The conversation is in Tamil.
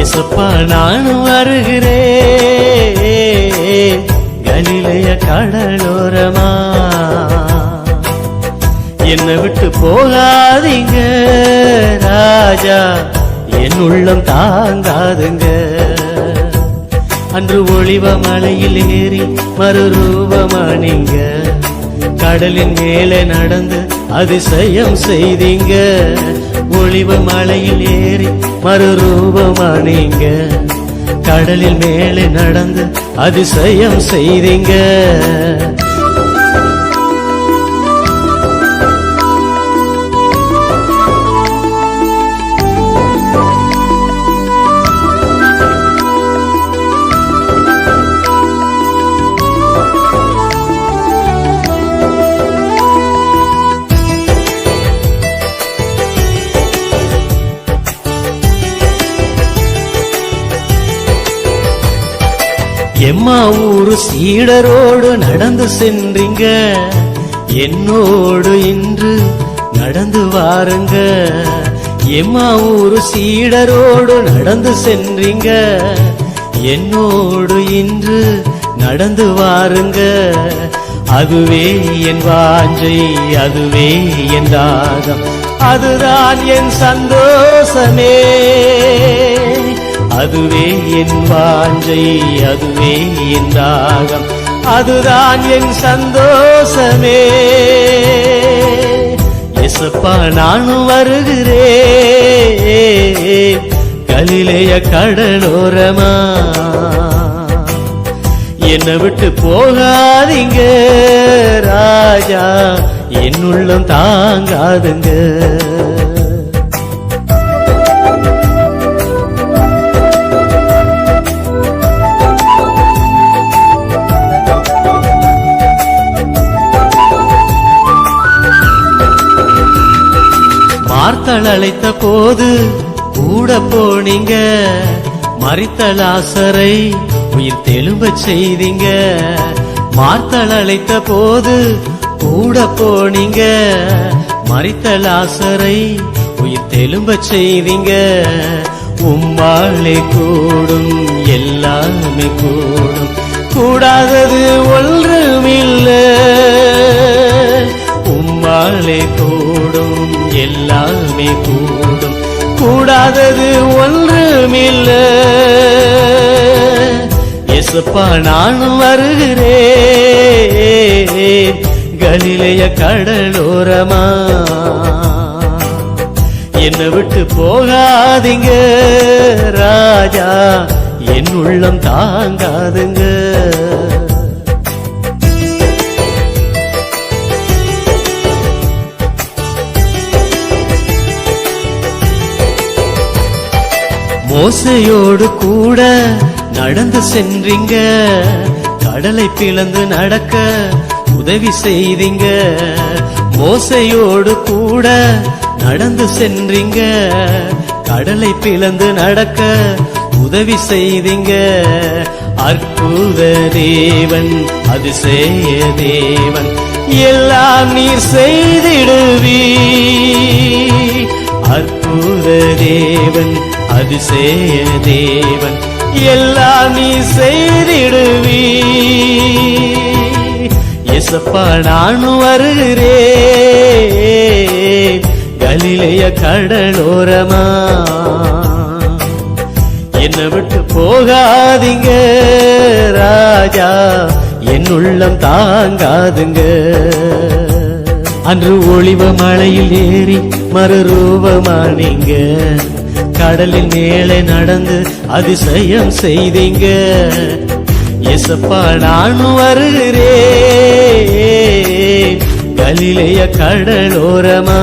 ஏசப்பா நானும் வருகிறேன் கலிலேய கடலோரமா. என்னை விட்டு போகாதீங்க ராஜா, என் உள்ளம் தாங்காதுங்க. அன்று ஒளிவ மலையில் ஏறி மறுரூபமானீங்க, கடலின் மேலே நடந்து அதிசயம் செய்தீங்க. ஒளிவ மலையில் ஏறி மறுரூபமானீங்க, கடலின் மேலே நடந்து அதிசயம் செய்தீங்க. எம்மாவூரு சீடரோடு நடந்து சென்றீங்க, என்னோடு இன்று நடந்து வாருங்க. எம்மாவூரு சீடரோடு நடந்து சென்றீங்க, என்னோடு இன்று நடந்து வாருங்க. அதுவே என் வாஞ்சை, அதுவே என் தாகம், அதுதான் என் சந்தோஷமே. அதுவே என் வாஞ்சை, அதுவே என் தாகம், அதுதான் என் சந்தோஷமே. ஏசப்பா நானும் வருகிறேன் கலிலேய கடலோரமா. என்னை விட்டு போகாதீங்க ராஜா, என் உள்ளம் தாங்காதுங்க. மார்த்தாள் அழைத்த போது கூட போனீங்க, மரித்த லாசரை உயிர் தெழும்ப செய்தீங்க. மார்த்தாள் அழைத்த போது கூட போனீங்க, மரித்த லாசரை உயிர் தெழும்ப செய்தீங்க. உம்மாலே கூடும் எல்லாமே கூடும், கூடாதது ஒன்றுமில்லை. உம்மாலே கூடும் எல்லாமே கூடும், கூடாதது ஒன்றுமில்லை. ஏசப்பா நானும் வருகிறேன் கலிலேய கடலோரமா. என்னை விட்டு போகாதீங்க ராஜா, என் உள்ளம் தாங்காதுங்க. மோசையோடு கூட நடந்து சென்றீங்க, கடலை பிளந்து நடக்க உதவி செய்தீங்க. மோசையோடு கூட நடந்து சென்றீங்க, கடலை பிளந்து நடக்க உதவி செய்தீங்க. அற்புத தேவன், அதிசய தேவன், எல்லாம் நீர் செய்திடுவீ. அற்புத தேவன், அதிசய தேவன், எல்லாம் நீ செய்திடுவீ. ஏசப்பா நானும் வருகிறேன் கலிலேய கடலோரமா. என்னை விட்டு போகாதீங்க ராஜா, என் உள்ளம் தாங்காதுங்க. அன்று ஒளிவ மலையில் ஏறி மறுரூபமானீங்க, கடலின் மேலே நடந்து அதிசயம் செய்தீங்க. ஏசப்பா நானும் வருகிறேன் கலிலேய கடலோரமா.